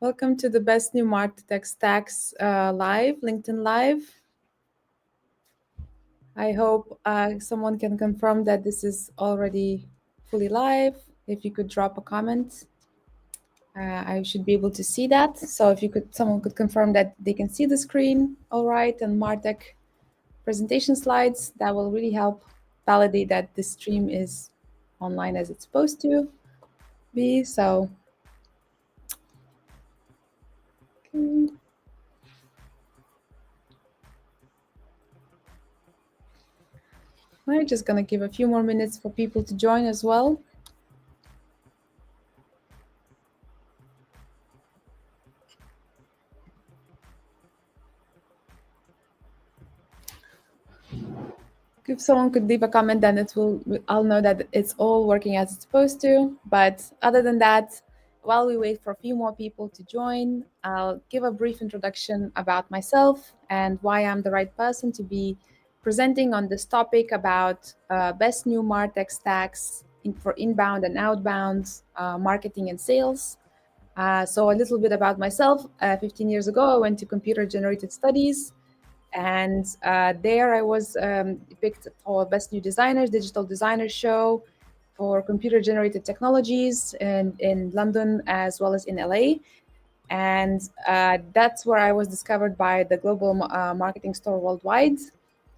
Welcome to the Best New MarTech Stacks live, LinkedIn Live. I hope someone can confirm that this is already fully live. If you could drop a comment, I should be able to see that. So if someone could confirm that they can see the screen, all right, and MarTech presentation slides, that will really help validate that the stream is online as it's supposed to be. So. Okay. We're just going to give a few more minutes for people to join as well. If someone could leave a comment, then I'll know that it's all working as it's supposed to. But other than that, while we wait for a few more people to join, I'll give a brief introduction about myself and why I'm the right person to be presenting on this topic about best new MarTech stacks for inbound and outbound marketing and sales. So a little bit about myself. 15 years ago, I went to computer generated studies, and there I was picked for Best New Designers, Digital Designer Show for computer generated technologies in London as well as in LA. And that's where I was discovered by the global marketing store worldwide,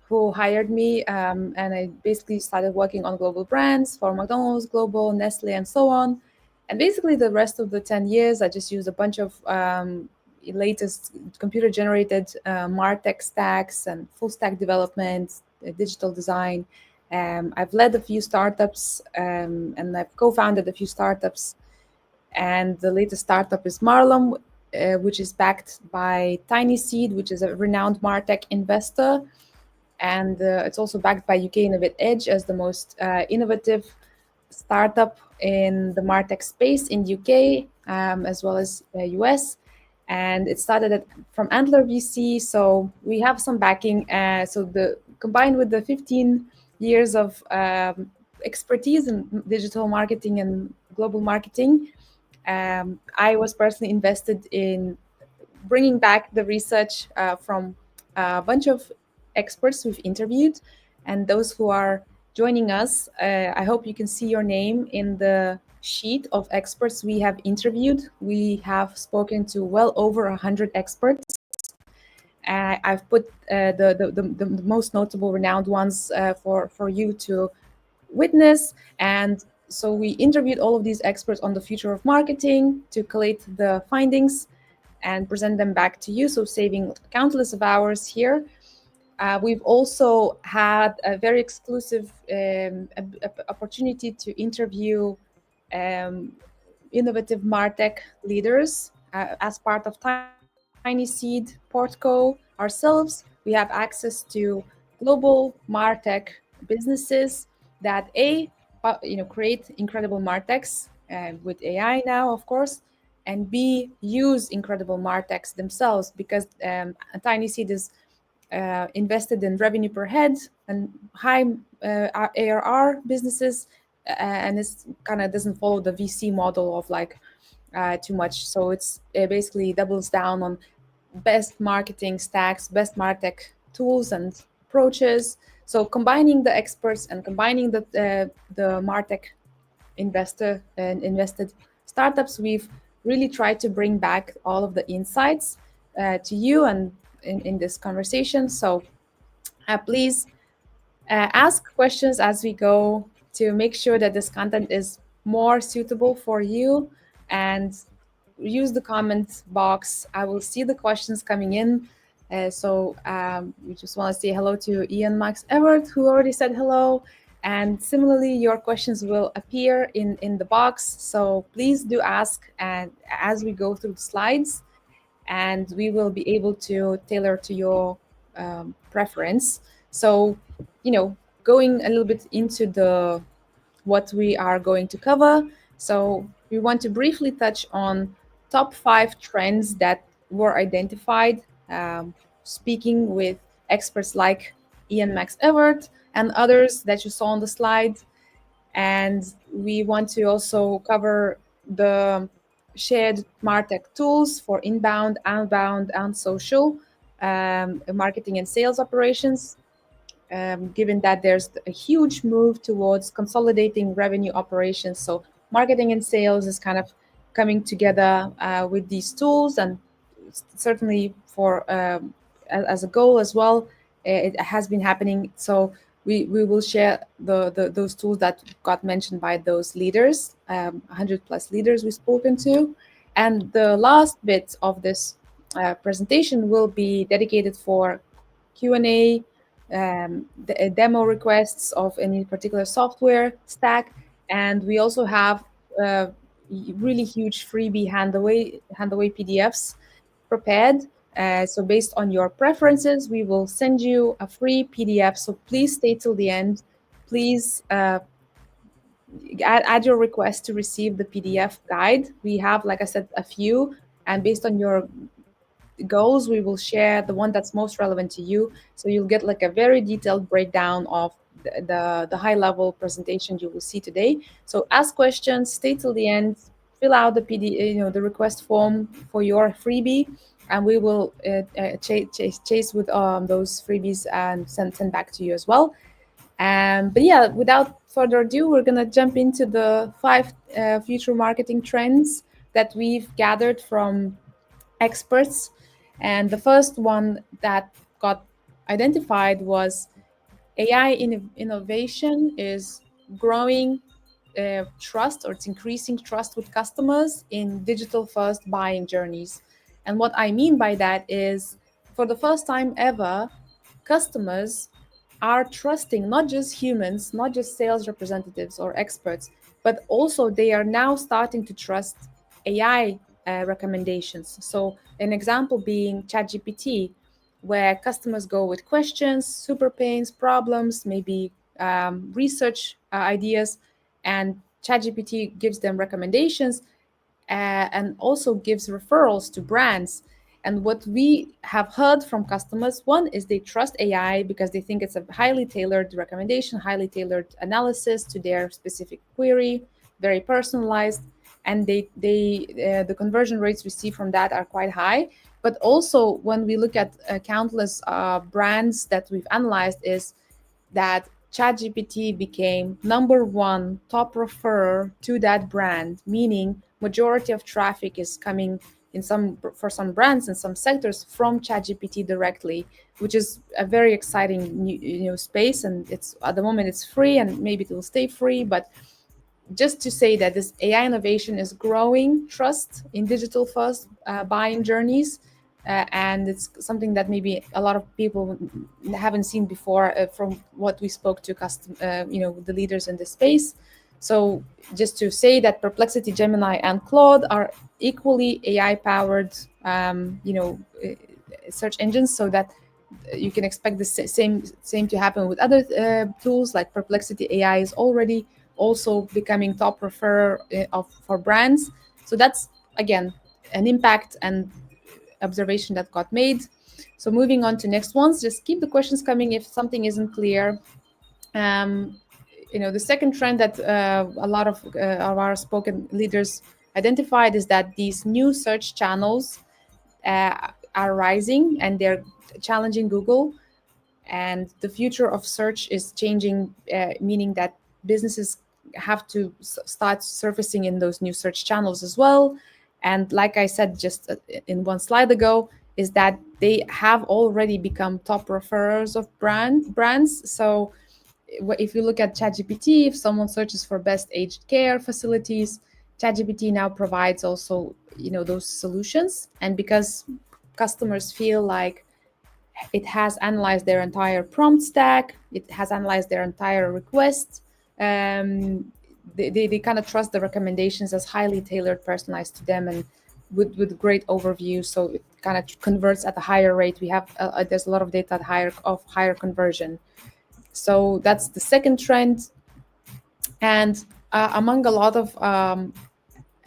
who hired me. And I basically started working on global brands for McDonald's, Global, Nestle, and so on. And basically, the rest of the 10 years, I just used a bunch of latest computer generated MarTech stacks and full stack development, digital design. I've led a few startups, and I've co founded a few startups. And the latest startup is marllm, which is backed by Tiny Seed, which is a renowned MarTech investor. And it's also backed by UK Innovate Edge as the most innovative startup in the MarTech space in UK, as well as US. And it started from Antler VC, so we have some backing. So the combined with the 15 years of expertise in digital marketing and global marketing, I was personally invested in bringing back the research from a bunch of experts we've interviewed, and those who are joining us. I hope you can see your name in the sheet of experts we have interviewed. We have spoken to well over 100 experts. I've put the most notable, renowned ones for you to witness. And so we interviewed all of these experts on the future of marketing to collate the findings and present them back to you, so saving countless of hours here. We've also had a very exclusive opportunity to interview innovative MarTech leaders as part of Tiny Seed Portco ourselves. We have access to global MarTech businesses that create incredible MarTechs with AI now, of course, and B, use incredible MarTechs themselves, because Tiny Seed is invested in revenue per head and high ARR businesses, and it's kind of doesn't follow the VC model of like too much. So it basically doubles down on best marketing stacks, best MarTech tools and approaches. So combining the experts and combining the MarTech investor and invested startups, we've really tried to bring back all of the insights to you and in this conversation. So please ask questions as we go to make sure that this content is more suitable for you, and use the comment box. I will see the questions coming in. So we just want to say hello to Ian Max Everett, who already said hello. And similarly, your questions will appear in the box. So please do ask, and as we go through the slides, and we will be able to tailor to your preference. So, going a little bit into what we are going to cover. So we want to briefly touch on top 5 trends that were identified, speaking with experts like Ian Max Everett and others that you saw on the slide. And we want to also cover the shared MarTech tools for inbound, outbound, and social marketing and sales operations, given that there's a huge move towards consolidating revenue operations. So marketing and sales is kind of coming together with these tools, and certainly for as a goal as well, it has been happening. So we will share those tools that got mentioned by those leaders, 100 plus leaders we've spoken to. And the last bit of this presentation will be dedicated for Q&A, demo requests of any particular software stack. And we also have uh, really huge freebie hand away PDFs prepared. So based on your preferences, we will send you a free PDF. So please stay till the end. Please add your request to receive the PDF guide. We have, like I said, a few, and based on your goals, we will share the one that's most relevant to you. So you'll get like a very detailed breakdown of the high level presentation you will see today. So ask questions, stay till the end, fill out the the request form for your freebie, and we will chase with those freebies and send back to you as well. But yeah, without further ado, we're gonna jump into the 5 future marketing trends that we've gathered from experts. And the first one that got identified was AI innovation is growing trust, or it's increasing trust with customers in digital first buying journeys. And what I mean by that is, for the first time ever, customers are trusting not just humans, not just sales representatives or experts, but also they are now starting to trust AI recommendations. So, an example being ChatGPT, where customers go with questions, super pains, problems, maybe research ideas, and ChatGPT gives them recommendations and also gives referrals to brands. And what we have heard from customers, one is they trust AI because they think it's a highly tailored recommendation, highly tailored analysis to their specific query, very personalized, and the conversion rates we see from that are quite high. But also, when we look at countless brands that we've analyzed, is that ChatGPT became number one top referrer to that brand, meaning majority of traffic is coming in for some brands and some sectors from ChatGPT directly, which is a very exciting new space. And it's at the moment it's free, and maybe it will stay free, but just to say that this AI innovation is growing trust in digital first buying journeys. And it's something that maybe a lot of people haven't seen before from what we spoke to the leaders in this space. So just to say that Perplexity, Gemini, and Claude are equally AI powered, search engines, so that you can expect the same to happen with other tools. Like Perplexity AI is already also becoming top referrer for brands. So that's again an impact and observation that got made. So moving on to next ones, just keep the questions coming if something isn't clear. um, the second trend that a lot of our spoken leaders identified is that these new search channels are rising, and they're challenging Google. And the future of search is changing, meaning that businesses have to start surfacing in those new search channels as well. And like I said just in one slide ago, is that they have already become top referrers of brands. So if you look at ChatGPT, if someone searches for best aged care facilities, ChatGPT now provides also those solutions. And because customers feel like it has analyzed their entire prompt stack, it has analyzed their entire request, they kind of trust the recommendations as highly tailored, personalized to them, and with great overview. So it kind of converts at a higher rate. We have there's a lot of data of higher conversion. So that's the second trend. And among a lot of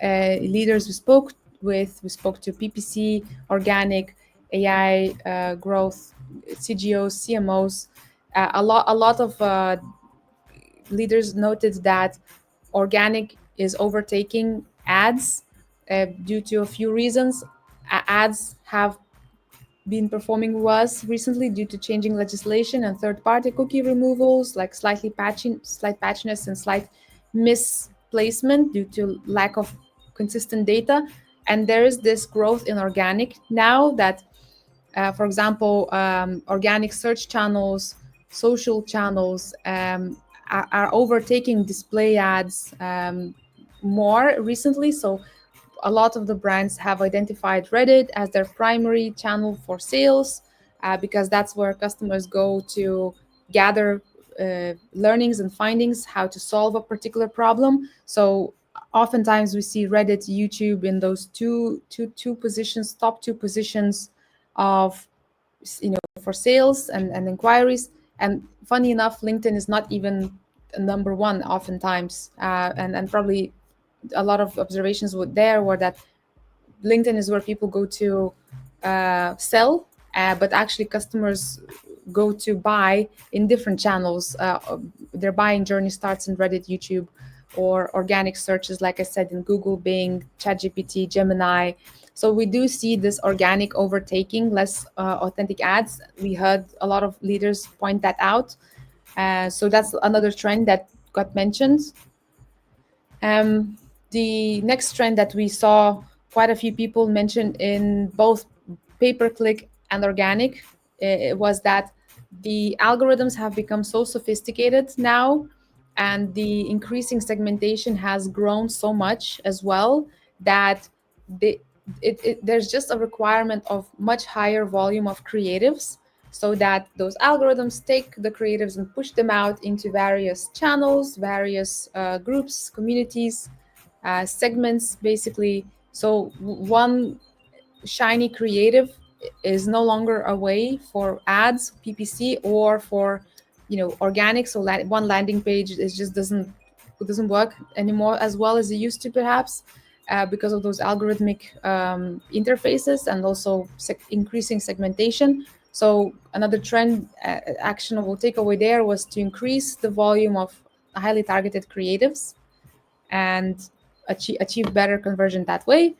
leaders we spoke to PPC, organic, AI growth, CGOs, CMOs. A lot of leaders noted that organic is overtaking ads due to a few reasons. Ads have been performing worse recently due to changing legislation and third-party cookie removals, like slight patchiness and slight misplacement due to lack of consistent data. And there is this growth in organic now that, for example, organic search channels, social channels are overtaking display ads more recently. So a lot of the brands have identified Reddit as their primary channel for sales, because that's where customers go to gather learnings and findings how to solve a particular problem. So oftentimes we see Reddit, YouTube in those two positions, top two positions of, for sales and inquiries. And funny enough, LinkedIn is not even number one oftentimes, and probably a lot of observations were that LinkedIn is where people go to sell, but actually customers go to buy in different channels. Their buying journey starts in Reddit, YouTube, or organic searches, like I said, in Google, Bing, ChatGPT, Gemini. So we do see this organic overtaking less authentic ads. We heard a lot of leaders point that out. So that's another trend that got mentioned. The next trend that we saw quite a few people mention in both pay-per-click and organic was that the algorithms have become so sophisticated now, and the increasing segmentation has grown so much as well that the, there's just a requirement of much higher volume of creatives, so that those algorithms take the creatives and push them out into various channels, various groups, communities, segments, basically. So one shiny creative is no longer a way for ads, PPC, or for organic. So one landing page is just doesn't work anymore as well as it used to, perhaps, because of those algorithmic interfaces and also increasing segmentation. So another trend, actionable takeaway there, was to increase the volume of highly targeted creatives and achieve better conversion that way.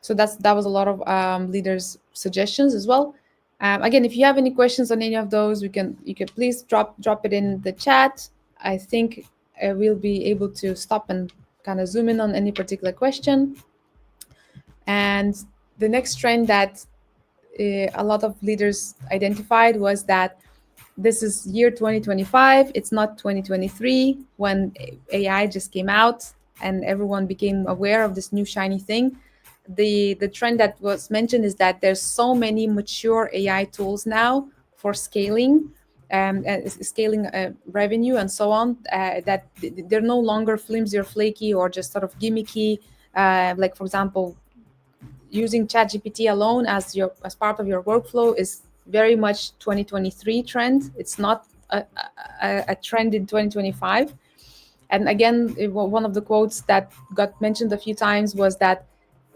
So that was a lot of leaders' suggestions as well. Again, if you have any questions on any of those, you can please drop it in the chat. I think we'll be able to stop and kind of zoom in on any particular question. And the next trend that a lot of leaders identified was that this is year 2025. It's not 2023 when AI just came out and everyone became aware of this new shiny thing. The trend that was mentioned is that there's so many mature AI tools now for scaling, scaling revenue and so on, that they're no longer flimsy or flaky or just sort of gimmicky. Like, for example, using ChatGPT alone as part of your workflow is very much 2023 trend. It's not a trend in 2025. And again, one of the quotes that got mentioned a few times was that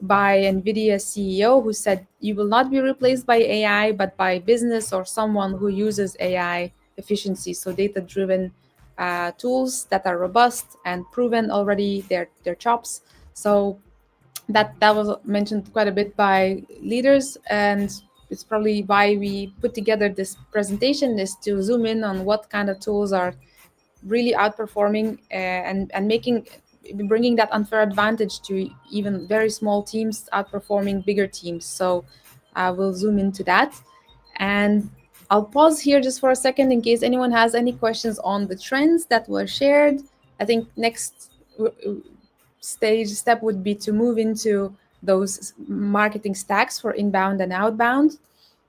by NVIDIA CEO, who said, "You will not be replaced by AI, but by business or someone who uses AI efficiency." So data-driven tools that are robust and proven already their chops. So that was mentioned quite a bit by leaders, and it's probably why we put together this presentation, is to zoom in on what kind of tools are really outperforming and bringing that unfair advantage to even very small teams outperforming bigger teams. So we'll zoom into that, and I'll pause here just for a second in case anyone has any questions on the trends that were shared. I think next step would be to move into those marketing stacks for inbound and outbound,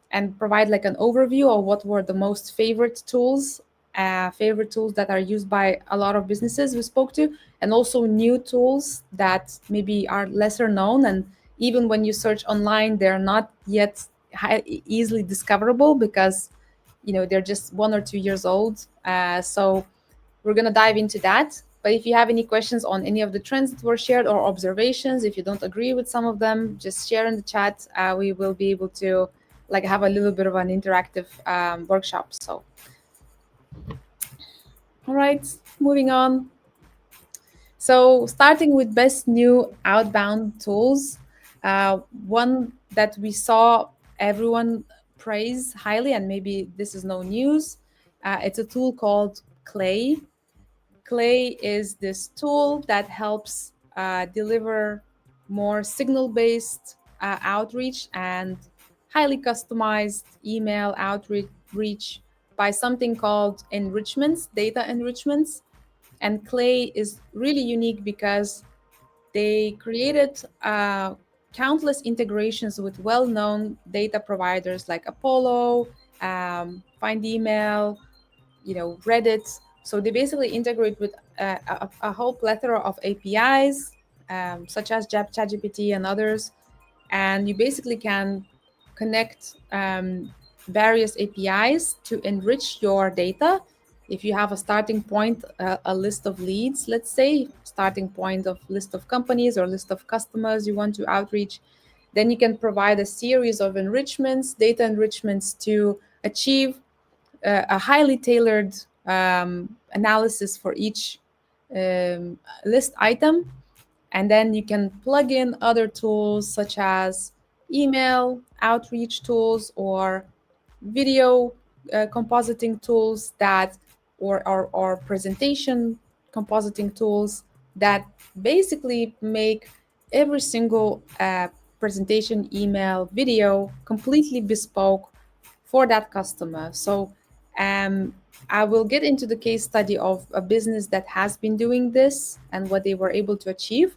and provide like an overview of what were the most favorite tools that are used by a lot of businesses we spoke to, and also new tools that maybe are lesser known, and even when you search online, they're not yet easily discoverable because they're just 1 or 2 years old. So we're going to dive into that. But if you have any questions on any of the trends that were shared or observations, if you don't agree with some of them, just share in the chat. We will be able to have a little bit of an interactive workshop. So, all right, moving on. So, starting with best new outbound tools, one that we saw everyone praise highly, and maybe this is no news, it's a tool called Clay. Clay is this tool that helps deliver more signal based outreach and highly customized email outreach by something called enrichments, data enrichments. And Clay is really unique because they created countless integrations with well known data providers like Apollo, Find Email, Reddit. So they basically integrate with a whole plethora of APIs, such as ChatGPT and others, and you basically can connect various APIs to enrich your data. If you have a starting point, a list of leads, let's say, starting point of list of companies or list of customers you want to outreach, then you can provide a series of enrichments, data enrichments to achieve a highly tailored analysis for each list item. And then you can plug in other tools such as email outreach tools or video compositing tools that or presentation compositing tools that basically make every single presentation, email, video completely bespoke for that customer. So um, I will get into the case study of a business that has been doing this and what they were able to achieve.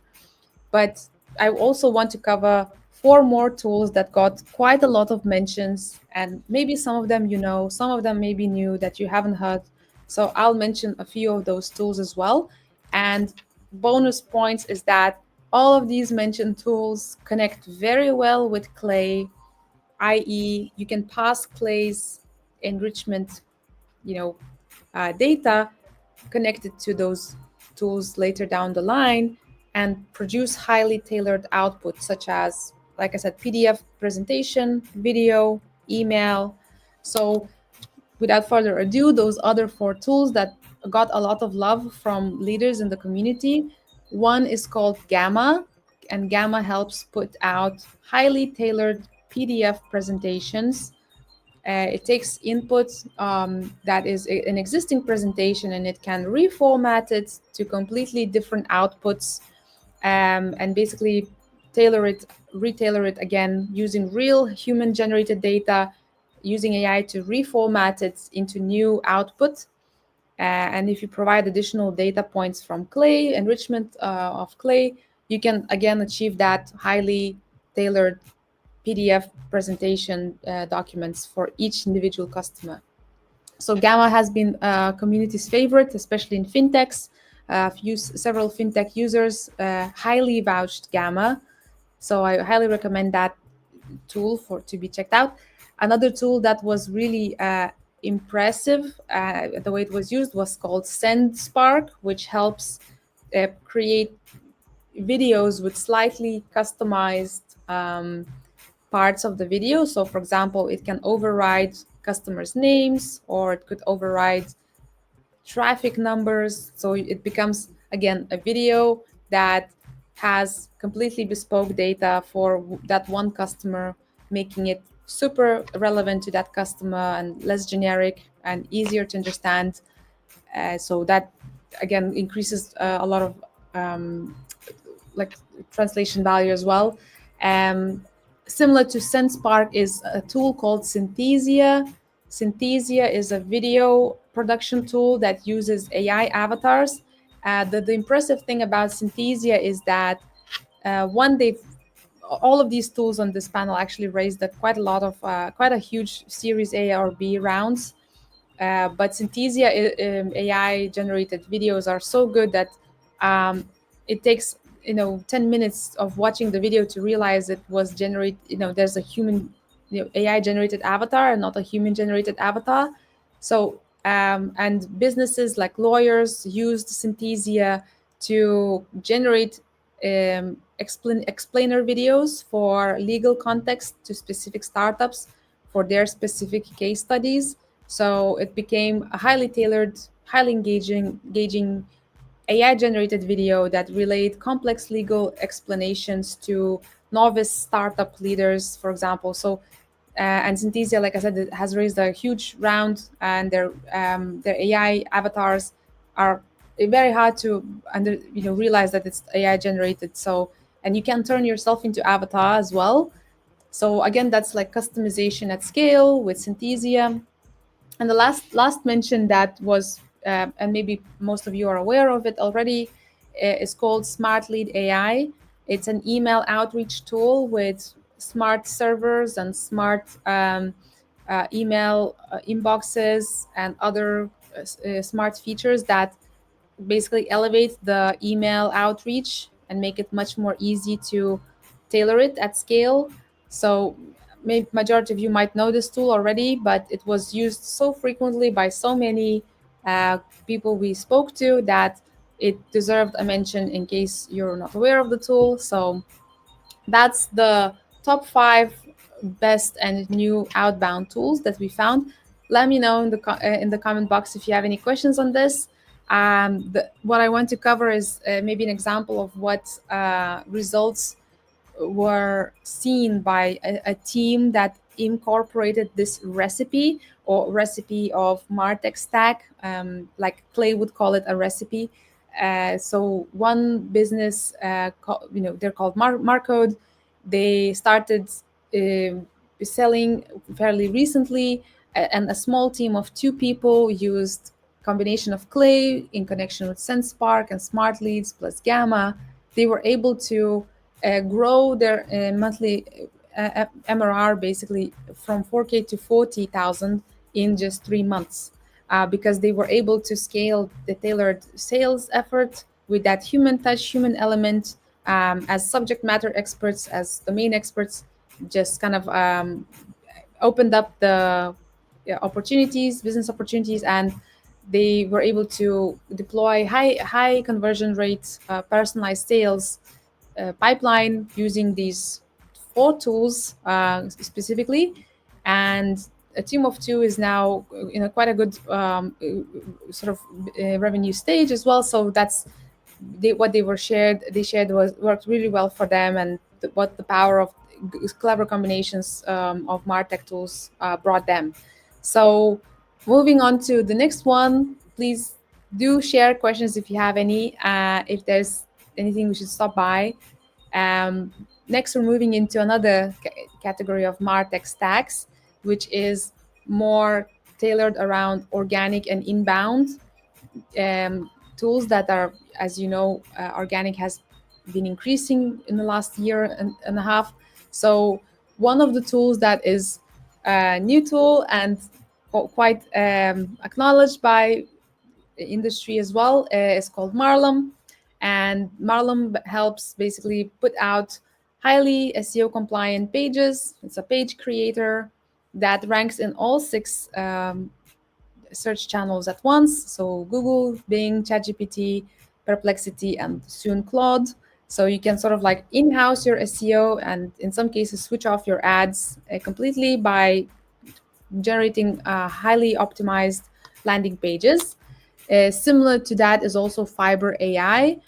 But I also want to cover four more tools that got quite a lot of mentions, and maybe some of them you know, some of them may be new that you haven't heard. So I'll mention a few of those tools as well. And bonus points is that all of these mentioned tools connect very well with Clay, i.e., you can pass Clay's enrichment, data connected to those tools later down the line and produce highly tailored output, such as, like I said, PDF presentation, video, email. So, without further ado, those other four tools that got a lot of love from leaders in the community. One is called Gamma, and Gamma helps put out highly tailored PDF presentations. It takes input that is an existing presentation and it can reformat it to completely different outputs, and basically retailor it again using real human generated data, using AI to reformat it into new output. And if you provide additional data points from Clay, enrichment of Clay, you can again achieve that highly tailored PDF presentation documents for each individual customer. So Gamma has been community's favorite, especially in fintechs. Several fintech users highly vouched Gamma, so I highly recommend that tool for to be checked out. Another tool that was really impressive, the way it was used, was called SendSpark, which helps create videos with slightly customized parts of the video. So, for example, it can override customers' names or it could override traffic numbers. So it becomes, again, a video that has completely bespoke data for that one customer, making it super relevant to that customer and less generic and easier to understand. So that, again, increases a lot of like translation value as well. Um, Similar to SenseSpark is a tool called Synthesia. Synthesia is a video production tool that uses AI avatars. The impressive thing about Synthesia is that one, they've all of these tools on this panel actually raised quite a lot of quite a huge Series A or B rounds. But Synthesia AI generated videos are so good that it takes 10 minutes of watching the video to realize it was there's a human AI generated avatar and not a human generated avatar. So and businesses like lawyers used Synthesia to generate explainer videos for legal context to specific startups for their specific case studies. So it became a highly tailored, highly engaging AI generated video that relate complex legal explanations to novice startup leaders, for example. So and Synthesia, like I said, it has raised a huge round, and their AI avatars are very hard to realize that it's AI generated. So, and you can turn yourself into avatar as well. So again, that's like customization at scale with Synthesia. And the last mention that was, and maybe most of you are aware of it already, is called Smart Lead AI. It's an email outreach tool with smart servers and smart email inboxes and other smart features that basically elevate the email outreach and make it much more easy to tailor it at scale. So maybe majority of you might know this tool already, but it was used so frequently by so many uh, people we spoke to that it deserved a mention in case you're not aware of the tool. So that's the top 5 best and new outbound tools that we found. Let me know in the comment box if you have any questions on this. What I want to cover is maybe an example of what results were seen by a team that incorporated this recipe or recipe of MarTech stack, like Clay would call it a recipe. So one business, they're called Marcode. They started selling fairly recently, and a small team of 2 people used combination of Clay in connection with SenseSpark and Smart Leads plus Gamma. They were able to grow their monthly MRR basically from 4K to 40,000 in just 3 months, because they were able to scale the tailored sales effort with that human touch, human element, as subject matter experts, as domain experts, just kind of opened up the opportunities, business opportunities, and they were able to deploy high conversion rates, personalized sales pipeline using these 4 tools specifically. And a team of 2 is now in a quite a good sort of revenue stage as well. So that's what they shared was worked really well for them, and what the power of clever combinations of MarTech tools brought them. So moving on to the next one, please do share questions if you have any, if there's anything we should stop by. Next, we're moving into another category of MarTech stacks, which is more tailored around organic and inbound tools that are, as you know, organic has been increasing in the last year and a half. So one of the tools that is a new tool and quite acknowledged by the industry as well is called marllm. And marllm helps basically put out highly SEO compliant pages. It's a page creator that ranks in all 6 search channels at once. So Google, Bing, ChatGPT, Perplexity, and soon Claude. So you can sort of like in-house your SEO, and in some cases switch off your ads completely by generating highly optimized landing pages. Similar to that is also Fiber AI,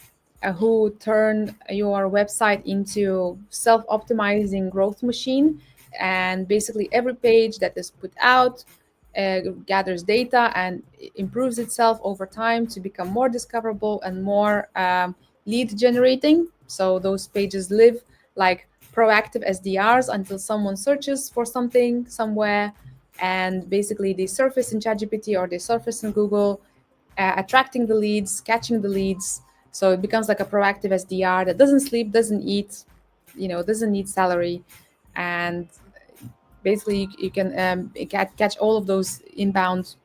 who turn your website into self-optimizing growth machine. And basically every page that is put out gathers data and improves itself over time to become more discoverable and more lead generating. So those pages live like proactive SDRs until someone searches for something somewhere, and basically they surface in ChatGPT or they surface in Google, attracting the leads, catching the leads. So it becomes like a proactive SDR that doesn't sleep, doesn't eat, doesn't need salary, and basically you can catch all of those inbound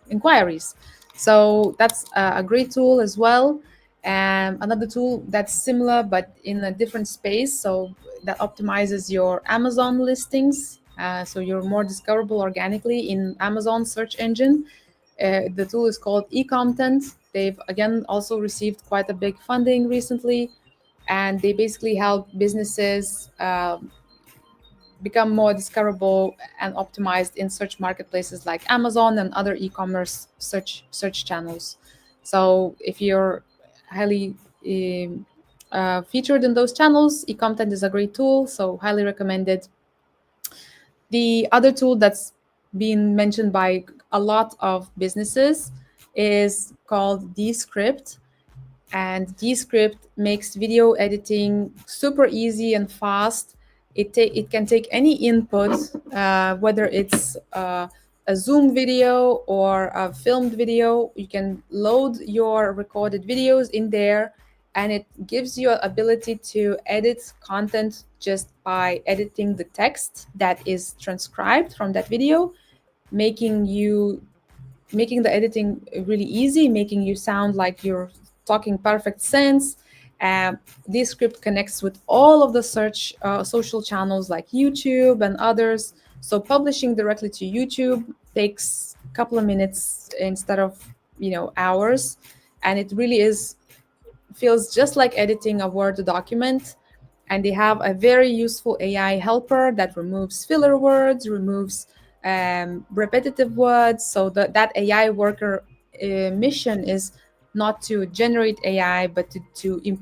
inquiries. So that's a great tool as well. Another tool that's similar but in a different space, so that optimizes your Amazon listings, so you're more discoverable organically in Amazon search engine. The tool is called eContent. They've again also received quite a big funding recently, and they basically help businesses become more discoverable and optimized in search marketplaces like Amazon and other e-commerce search channels. So if you're highly featured in those channels. E-content is a great tool, so highly recommended. The other tool that's been mentioned by a lot of businesses is called Descript. And Descript makes video editing super easy and fast. It can take any input, whether it's a Zoom video or a filmed video. You can load your recorded videos in there, and it gives you ability to edit content just by editing the text that is transcribed from that video, making you making the editing really easy, making you sound like you're talking perfect sense. This script connects with all of the search social channels like YouTube and others. So publishing directly to YouTube takes a couple of minutes instead of hours, and it really is feels just like editing a Word document. And they have a very useful AI helper that removes filler words, removes repetitive words. So that AI worker mission is not to generate AI, but to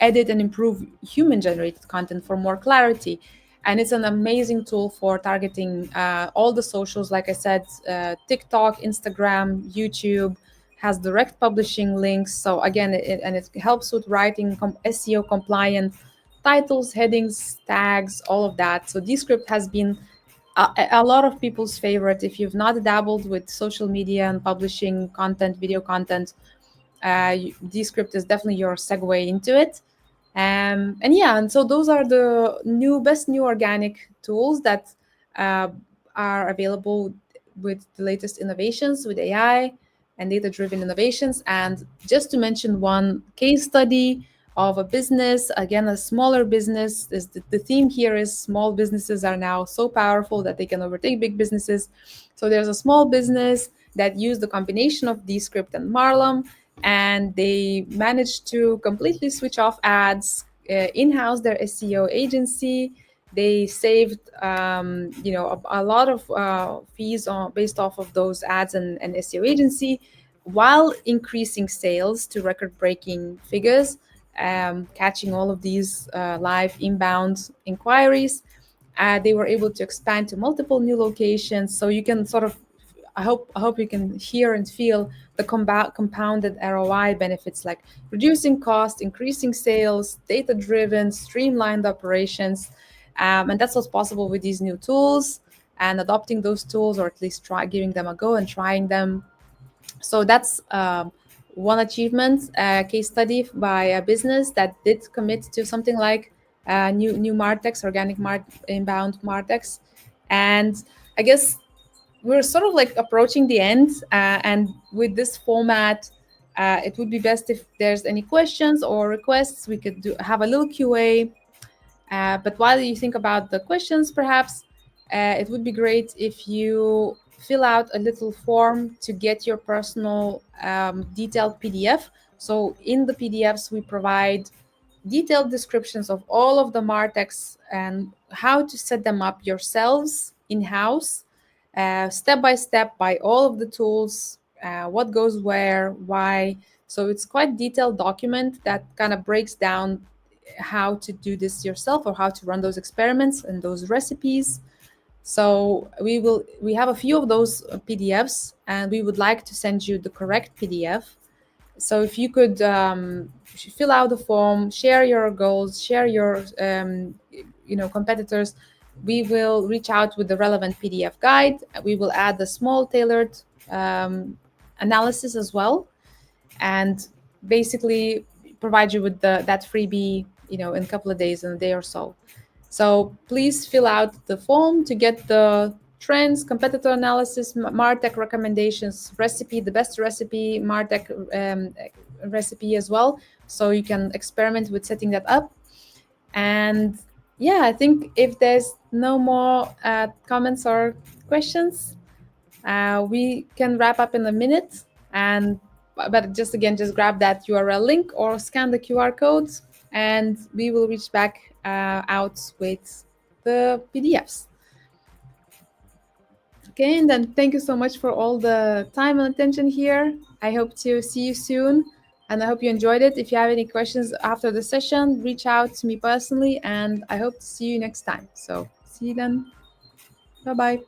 edit and improve human generated content for more clarity. And it's an amazing tool for targeting all the socials, like I said, TikTok, Instagram, YouTube, has direct publishing links. So again, it helps with writing SEO compliant titles, headings, tags, all of that. So Descript has been a lot of people's favorite. If you've not dabbled with social media and publishing content, video content, Descript is definitely your segue into it. And yeah, and so those are the best new organic tools that uh, are available with the latest innovations with AI and data-driven innovations. And just to mention one case study of a business, again, a smaller business, is the theme here is small businesses are now so powerful that they can overtake big businesses. So there's a small business that used the combination of Descript and marllm, and they managed to completely switch off ads, in-house their SEO agency. They saved, a lot of fees based off of those ads and SEO agency, while increasing sales to record-breaking figures, catching all of these live inbound inquiries. They were able to expand to multiple new locations. So you can sort of, I hope you can hear and feel the compounded ROI benefits, like reducing cost, increasing sales, data-driven, streamlined operations. And that's what's possible with these new tools, and adopting those tools, or at least try giving them a go and trying them. So that's one achievement, a case study by a business that did commit to something like new MarTechs, organic inbound MarTechs. And I guess we're sort of like approaching the end, and with this format, it would be best if there's any questions or requests, we could have a little QA. But while you think about the questions, perhaps it would be great if you fill out a little form to get your personal detailed PDF. So in the PDFs, we provide detailed descriptions of all of the MarTechs and how to set them up yourselves in-house, step by step, by all of the tools, what goes where, why. So it's quite detailed document that kind of breaks down how to do this yourself, or how to run those experiments and those recipes. So we have a few of those PDFs, and we would like to send you the correct PDF. So if you could fill out the form, share your goals, share your competitors, we will reach out with the relevant PDF guide. We will add a small tailored analysis as well, and basically provide you with that freebie, in a couple of days, in a day or so. So please fill out the form to get the trends, competitor analysis, MarTech recommendations, recipe, the best recipe, MarTech recipe as well. So you can experiment with setting that up. And yeah, I think if there's no more comments or questions, we can wrap up in a minute. But just grab that URL link or scan the QR codes, and we will reach back out with the PDFs. Okay, and then thank you so much for all the time and attention here. I hope to see you soon And I hope you enjoyed it. If you have any questions after the session, reach out to me personally, and I hope to see you next time. So see you then. Bye bye.